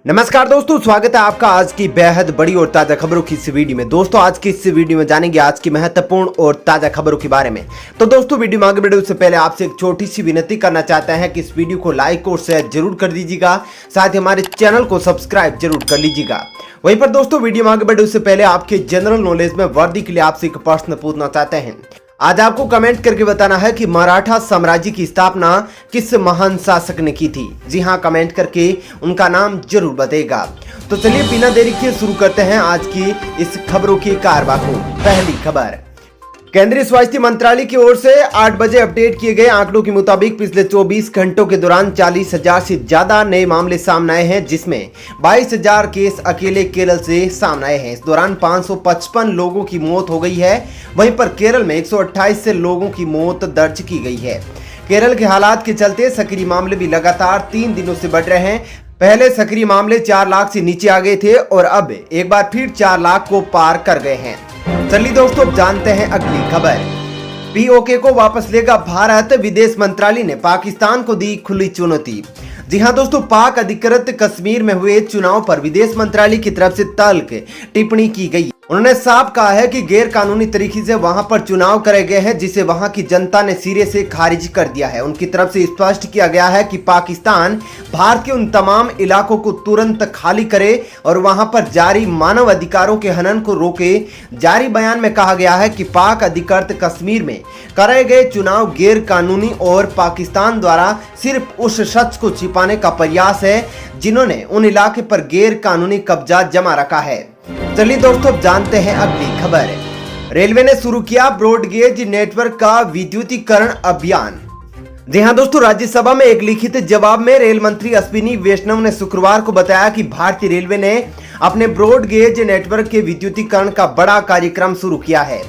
नमस्कार दोस्तों, स्वागत है आपका आज की बेहद बड़ी और ताजा खबरों की इस वीडियो में। दोस्तों आज की इस वीडियो में जानेंगे आज की महत्वपूर्ण और ताजा खबरों के बारे में। तो दोस्तों वीडियो में आगे बढ़ने से पहले आपसे एक छोटी सी विनती करना चाहते हैं कि इस वीडियो को लाइक और शेयर जरूर कर दीजिएगा, साथ ही हमारे चैनल को सब्सक्राइब जरूर कर लीजिएगा। वहीं पर दोस्तों वीडियो में आगे बढ़ने से पहले आपके जनरल नॉलेज में वर्दी के लिए आपसे एक प्रश्न पूछना चाहते हैं। आज आपको कमेंट करके बताना है कि मराठा साम्राज्य की स्थापना किस महान शासक ने की थी। जी हां, कमेंट करके उनका नाम जरूर बताइएगा। तो चलिए बिना देरी के शुरू करते हैं आज की इस खबरों की कारवां को। पहली खबर, केंद्रीय स्वास्थ्य मंत्रालय की ओर से 8 बजे अपडेट किए गए आंकड़ों के मुताबिक पिछले 24 घंटों के दौरान 40,000 से ज्यादा नए मामले सामने आए हैं, जिसमें 22,000 केस अकेले केरल से सामने आए हैं। इस दौरान 555 लोगों की मौत हो गई है। वहीं पर केरल में 128 से लोगों की मौत दर्ज की गई है। केरल के हालात के चलते सक्रिय मामले भी लगातार 3 दिनों से बढ़ रहे हैं। पहले सक्रिय मामले 4 लाख से नीचे आ गए थे और अब एक बार फिर 4 लाख को पार कर गए हैं। चलिए दोस्तों जानते हैं अगली खबर। पीओके को वापस लेगा भारत, विदेश मंत्रालय ने पाकिस्तान को दी खुली चुनौती। जी हां दोस्तों, पाक अधिकृत कश्मीर में हुए चुनाव पर विदेश मंत्रालय की तरफ से तल्ख टिप्पणी की गई। उन्होंने साफ कहा है कि गैर कानूनी तरीके से वहां पर चुनाव करे गए हैं, जिसे वहां की जनता ने सिरे से खारिज कर दिया है। उनकी तरफ से स्पष्ट किया गया है कि पाकिस्तान भारत के उन तमाम इलाकों को तुरंत खाली करे और वहां पर जारी मानव अधिकारों के हनन को रोके। जारी बयान में कहा गया है कि पाक अधिकृत कश्मीर में कराए गए चुनाव गैर कानूनी और पाकिस्तान द्वारा सिर्फ उस शख्स को छिपाने का प्रयास है जिन्होंने उन इलाके पर गैर कानूनी कब्जा जमा रखा है। चलिए दोस्तों जानते हैं अगली खबर। रेलवे ने शुरू किया ब्रॉडगेज नेटवर्क का विद्युतीकरण अभियान। जी हां दोस्तों, राज्यसभा में एक लिखित जवाब में रेल मंत्री अश्विनी वैष्णव ने शुक्रवार को बताया कि भारतीय रेलवे ने अपने ब्रॉडगेज नेटवर्क के विद्युतीकरण का बड़ा कार्यक्रम शुरू किया है।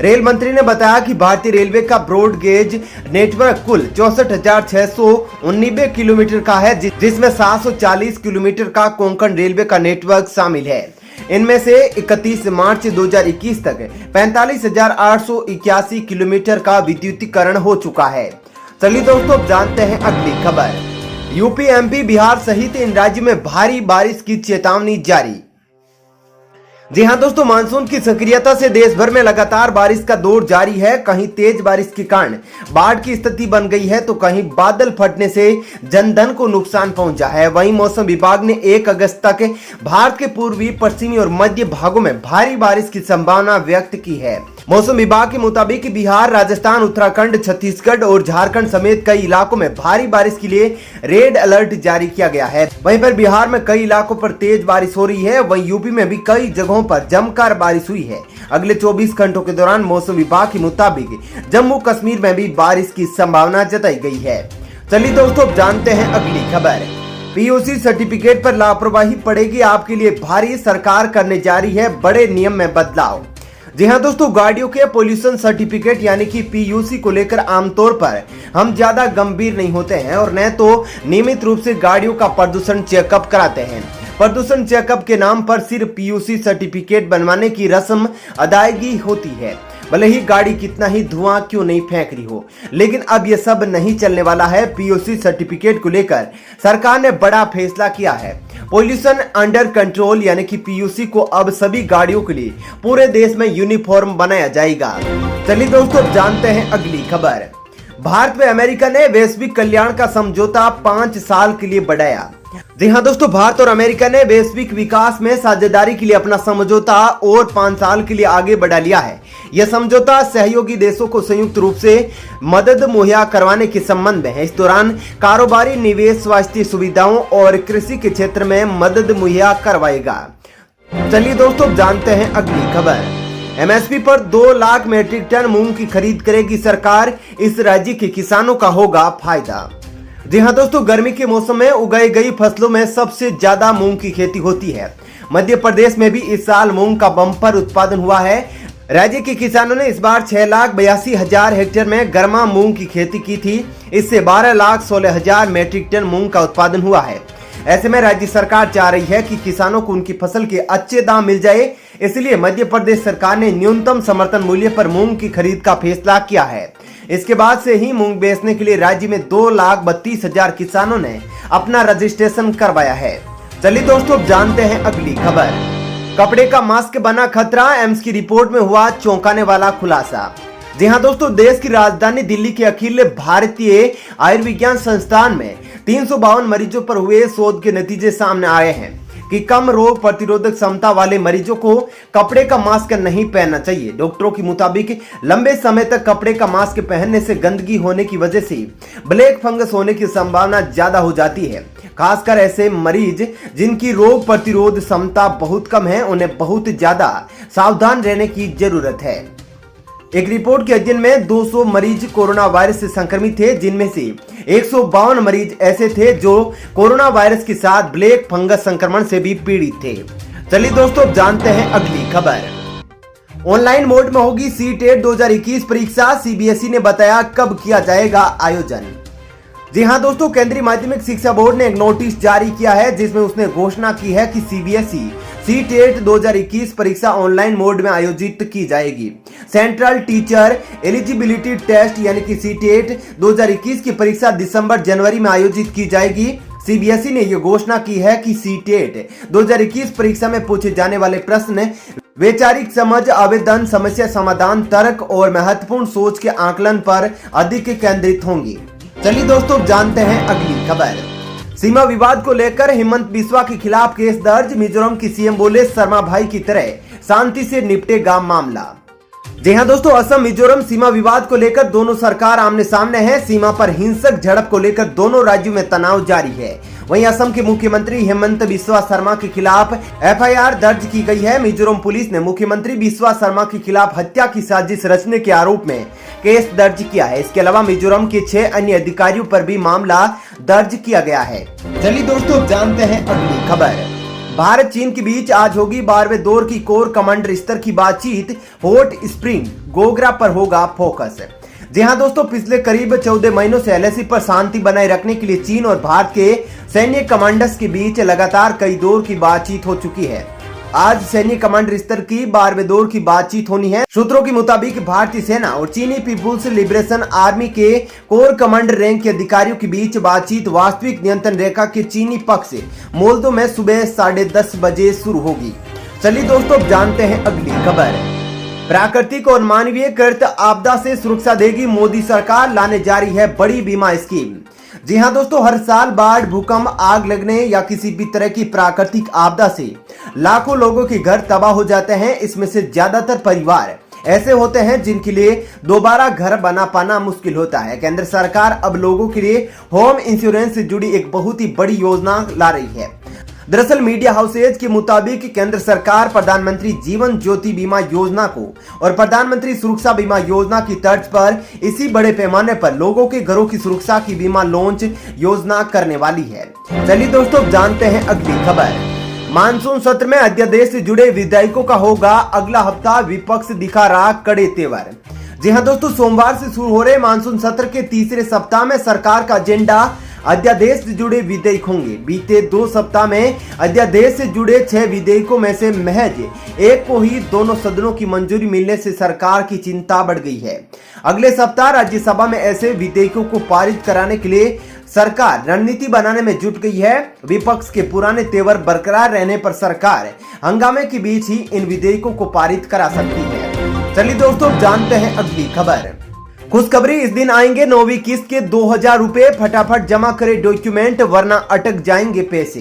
रेल मंत्री ने बताया कि भारतीय रेलवे का ब्रॉडगेज नेटवर्क कुल 64,619 किलोमीटर का है, जिसमें 740 किलोमीटर का कोंकण रेलवे का नेटवर्क शामिल है। इनमें से 31 मार्च 2021 तक 45,881 किलोमीटर का विद्युतीकरण हो चुका है। चलिए दोस्तों जानते हैं अगली खबर। यूपी, एमपी, बिहार सहित इन राज्यों में भारी बारिश की चेतावनी जारी। जी हां दोस्तों, मानसून की सक्रियता से देश भर में लगातार बारिश का दौर जारी है। कहीं तेज बारिश के कारण बाढ़ की स्थिति बन गई है, तो कहीं बादल फटने से जनधन को नुकसान पहुंचा है। वहीं मौसम विभाग ने 1 अगस्त तक भारत के पूर्वी, पश्चिमी और मध्य भागों में भारी बारिश की संभावना व्यक्त की है। मौसम विभाग के मुताबिक बिहार, राजस्थान, उत्तराखंड, छत्तीसगढ़ और झारखंड समेत कई इलाकों में भारी बारिश के लिए रेड अलर्ट जारी किया गया है। वहीं पर बिहार में कई इलाकों पर तेज बारिश हो रही है। वहीं यूपी में भी कई जगहों पर जमकर बारिश हुई है। अगले 24 घंटों के दौरान मौसम विभाग के मुताबिक जम्मू कश्मीर में भी बारिश की संभावना जताई गई है। चलिए दोस्तों जानते हैं अगली खबर। पीयूसी सर्टिफिकेट पर लापरवाही पड़ेगी आपके लिए भारी, सरकार करने जा रही है बड़े नियम में बदलाव। जी हां दोस्तों, गाड़ियों के पोल्यूशन सर्टिफिकेट यानी कि पीयूसी को लेकर आमतौर पर हम ज्यादा गंभीर नहीं होते हैं और न तो नियमित रूप से गाड़ियों का प्रदूषण चेकअप कराते हैं। प्रदूषण चेकअप के नाम पर सिर्फ पीयूसी सर्टिफिकेट बनवाने की रस्म अदायगी होती है, भले ही गाड़ी कितना ही धुआं क्यों नहीं फेंक रही हो। लेकिन अब यह सब नहीं चलने वाला है। पीयूसी सर्टिफिकेट को लेकर सरकार ने बड़ा फैसला किया है। पोल्यूशन अंडर कंट्रोल यानी कि पीयूसी को अब सभी गाड़ियों के लिए पूरे देश में यूनिफॉर्म बनाया जाएगा। चलिए दोस्तों जानते हैं अगली खबर। भारत में अमेरिका ने वैश्विक कल्याण का समझौता 5 साल के लिए बढ़ाया। जी हां दोस्तों, भारत और अमेरिका ने वैश्विक विकास में साझेदारी के लिए अपना समझौता और 5 साल के लिए आगे बढ़ा लिया है। यह समझौता सहयोगी देशों को संयुक्त रूप से मदद मुहैया करवाने के संबंध में है। इस दौरान कारोबारी, निवेश, स्वास्थ्य सुविधाओं और कृषि के क्षेत्र में मदद मुहैया करवाएगा। चलिए दोस्तों जानते हैं अगली खबर। एमएसपी पर 2 लाख मीट्रिक टन मूंग की खरीद करेगी सरकार, इस राज्य के किसानों का होगा फायदा। जी हां दोस्तों, गर्मी के मौसम में उगाई गई फसलों में सबसे ज्यादा मूंग की खेती होती है। मध्य प्रदेश में भी इस साल मूंग का बम्पर उत्पादन हुआ है। राज्य के किसानों ने इस बार 6,82,000 हेक्टेयर में गर्मा मूंग की खेती की थी। इससे 12,16,000 मीट्रिक टन मूंग का उत्पादन हुआ है। ऐसे में राज्य सरकार चाह रही है कि किसानों को उनकी फसल के अच्छे दाम मिल जाए, इसलिए मध्य प्रदेश सरकार ने न्यूनतम समर्थन मूल्य पर मूंग की खरीद का फैसला किया है। इसके बाद से ही मूंग बेचने के लिए राज्य में 2,32,000 किसानों ने अपना रजिस्ट्रेशन करवाया है। चलिए दोस्तों अब जानते हैं अगली खबर। कपड़े का मास्क बना खतरा, एम्स की रिपोर्ट में हुआ चौंकाने वाला खुलासा। जी हां दोस्तों, देश की राजधानी दिल्ली के अखिल भारतीय आयुर्विज्ञान संस्थान में 352 मरीजों पर हुए शोध के नतीजे सामने आए हैं कि कम रोग प्रतिरोधक क्षमता वाले मरीजों को कपड़े का मास्क नहीं पहनना चाहिए। डॉक्टरों के मुताबिक लंबे समय तक कपड़े का मास्क पहनने से गंदगी होने की वजह से ब्लैक फंगस होने की संभावना ज्यादा हो जाती है। खासकर ऐसे मरीज जिनकी रोग प्रतिरोध क्षमता बहुत कम है, उन्हें बहुत ज्यादा सावधान रहने की जरूरत है। एक रिपोर्ट के अध्ययन में 200 मरीज कोरोना वायरस से संक्रमित थे, जिनमें से 152 मरीज ऐसे थे जो कोरोना वायरस के साथ ब्लैक फंगस संक्रमण से भी पीड़ित थे। चलिए दोस्तों जानते हैं अगली खबर। ऑनलाइन मोड में होगी सीटेट 2021 परीक्षा, सीबीएसई ने बताया कब किया जाएगा आयोजन। जी हां दोस्तों, केंद्रीय माध्यमिक शिक्षा बोर्ड ने एक नोटिस जारी किया है जिसमें उसने घोषणा की है कि सीबीएसई सीटेट 2021 परीक्षा ऑनलाइन मोड में आयोजित की जाएगी। सेंट्रल टीचर एलिजिबिलिटी टेस्ट यानी कि सीटेट 2021 की परीक्षा दिसंबर-जनवरी में आयोजित की जाएगी। सीबीएसई ने यह घोषणा की है कि सीटेट 2021 परीक्षा में पूछे जाने वाले प्रश्न वैचारिक समझ, आवेदन, समस्या समाधान, तर्क और महत्वपूर्ण सोच के आकलन पर अधिक केंद्रित होंगी। चलिए दोस्तों जानते हैं अगली खबर। सीमा विवाद को लेकर हेमंत बिस्वा के खिलाफ केस दर्ज, मिजोरम की सीएम बोले शर्मा भाई की तरह शांति से निपटेगा मामला। जी हां दोस्तों, असम मिजोरम सीमा विवाद को लेकर दोनों सरकार आमने सामने है। सीमा पर हिंसक झड़प को लेकर दोनों राज्यों में तनाव जारी है। वहीं असम के मुख्यमंत्री हेमंत बिस्वा शर्मा के खिलाफ एफआईआर दर्ज की गई है। मिजोरम पुलिस ने मुख्यमंत्री बिस्वा शर्मा के खिलाफ हत्या की साजिश रचने के आरोप में केस दर्ज किया है। इसके अलावा मिजोरम के 6 अन्य अधिकारियों पर भी मामला दर्ज किया गया है। चलिए दोस्तों जानते हैं अगली खबर। भारत चीन के बीच आज होगी 12वें दौर की कोर कमांडर स्तर की बातचीत, हॉट स्प्रिंग गोगरा पर होगा फोकस। जी हां दोस्तों, पिछले करीब 14 महीनों से एलएसी पर शांति बनाए रखने के लिए चीन और भारत के सैन्य कमांडर्स के बीच लगातार कई दौर की बातचीत हो चुकी है। आज सैन्य कमांडर स्तर की 12वें दौर की बातचीत होनी है। सूत्रों के मुताबिक भारतीय सेना और चीनी पीपुल्स लिबरेशन आर्मी के कोर कमांडर रैंक के अधिकारियों के बीच बातचीत वास्तविक नियंत्रण रेखा के चीनी पक्ष से मोल्दो में सुबह 10:30 बजे शुरू होगी। चलिए दोस्तों जानते हैं अगली खबर। प्राकृतिक और मानवीय कृत आपदा से सुरक्षा देगी मोदी सरकार, लाने जा रही है बड़ी बीमा स्कीम। जी हां दोस्तों, हर साल बाढ़, भूकंप, आग लगने या किसी भी तरह की प्राकृतिक आपदा से लाखों लोगों के घर तबाह हो जाते हैं। इसमें से ज्यादातर परिवार ऐसे होते हैं जिनके लिए दोबारा घर बना पाना मुश्किल होता है। केंद्र सरकार अब लोगों के लिए होम इंश्योरेंस से जुड़ी एक बहुत ही बड़ी योजना ला रही है। दरअसल मीडिया हाउसेज के मुताबिक केंद्र सरकार प्रधानमंत्री जीवन ज्योति बीमा योजना को और प्रधानमंत्री सुरक्षा बीमा योजना की तर्ज पर इसी बड़े पैमाने पर लोगों के घरों की सुरक्षा की बीमा लॉन्च योजना करने वाली है। चलिए दोस्तों जानते हैं अगली खबर। मानसून सत्र में अध्यादेश से जुड़े विधायकों का होगा अगला हफ्ता, विपक्ष दिखा रहा कड़े तेवर। जी हां दोस्तों, सोमवार से शुरू हो रहे मानसून सत्र के तीसरे सप्ताह में सरकार का एजेंडा अध्यादेश से जुड़े विधेयक होंगे। बीते 2 सप्ताह में अध्यादेश से जुड़े 6 विधेयकों में से महज एक को ही दोनों सदनों की मंजूरी मिलने से सरकार की चिंता बढ़ गई है। अगले सप्ताह राज्यसभा में ऐसे विधेयकों को पारित कराने के लिए सरकार रणनीति बनाने में जुट गई है। विपक्ष के पुराने तेवर बरकरार रहने पर सरकार हंगामे के बीच ही इन विधेयकों को पारित करा सकती है। चलिए दोस्तों जानते हैं अगली खबर। खुशखबरी, इस दिन आएंगे 9वीं किस्त के 2000 रुपए, फटाफट जमा करें डॉक्यूमेंट वरना अटक जाएंगे पैसे।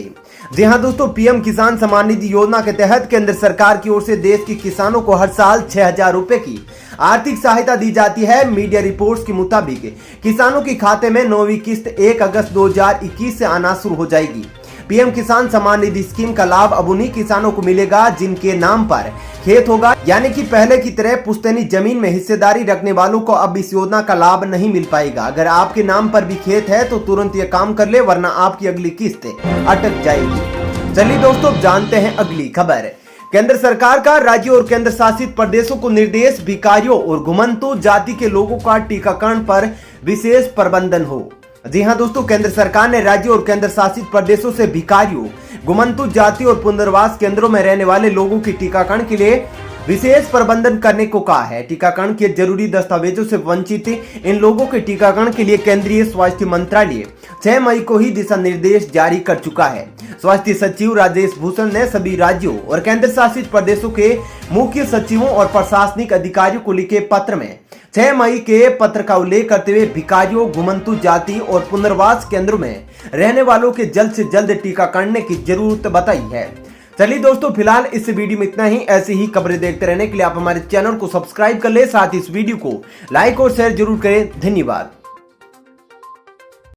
जी हां दोस्तों, पीएम किसान सम्मान निधि योजना के तहत केंद्र सरकार की ओर से देश के किसानों को हर साल 6000 रुपए की आर्थिक सहायता दी जाती है। मीडिया रिपोर्ट्स के मुताबिक किसानों के खाते में 9वीं किस्त 1 अगस्त 2021 से आना शुरू हो जाएगी। पीएम किसान सम्मान निधि स्कीम का लाभ अब उन्हीं किसानों को मिलेगा जिनके नाम पर खेत होगा, यानी कि पहले की तरह पुश्तैनी जमीन में हिस्सेदारी रखने वालों को अब इस योजना का लाभ नहीं मिल पाएगा। अगर आपके नाम पर भी खेत है तो तुरंत ये काम कर ले, वरना आपकी अगली किस्त अटक जाएगी। चलिए दोस्तों जानते हैं अगली खबर। केंद्र सरकार का राज्य और केंद्र शासित प्रदेशों को निर्देश, भिखारियों और घुमंतु जाति के लोगों का टीकाकरण पर विशेष प्रबंधन हो। जी हां दोस्तों, केंद्र सरकार ने राज्य और केंद्र शासित प्रदेशों से भिखारियों, घुमंतु जाति और पुनर्वास केंद्रों में रहने वाले लोगों के टीकाकरण के लिए विशेष प्रबंधन करने को कहा है। टीकाकरण के जरूरी दस्तावेजों से वंचित इन लोगों के टीकाकरण के लिए केंद्रीय स्वास्थ्य मंत्रालय 6 मई को ही दिशा निर्देश जारी कर चुका है। स्वास्थ्य सचिव राजेश भूषण ने सभी राज्यों और केंद्र शासित प्रदेशों के मुख्य सचिवों और प्रशासनिक अधिकारियों को लिखे पत्र में 6 मई के पत्र का उल्लेख करते हुए भिखारियों, घुमंतु जाति और पुनर्वास केंद्रों में रहने वालों के जल्द से जल्द टीकाकरण की जरूरत बताई है। चलिए दोस्तों, फिलहाल इस वीडियो में इतना ही। ऐसी ही खबरें देखते रहने के लिए आप हमारे चैनल को सब्सक्राइब कर ले, साथ ही इस वीडियो को लाइक और शेयर जरूर करें। धन्यवाद।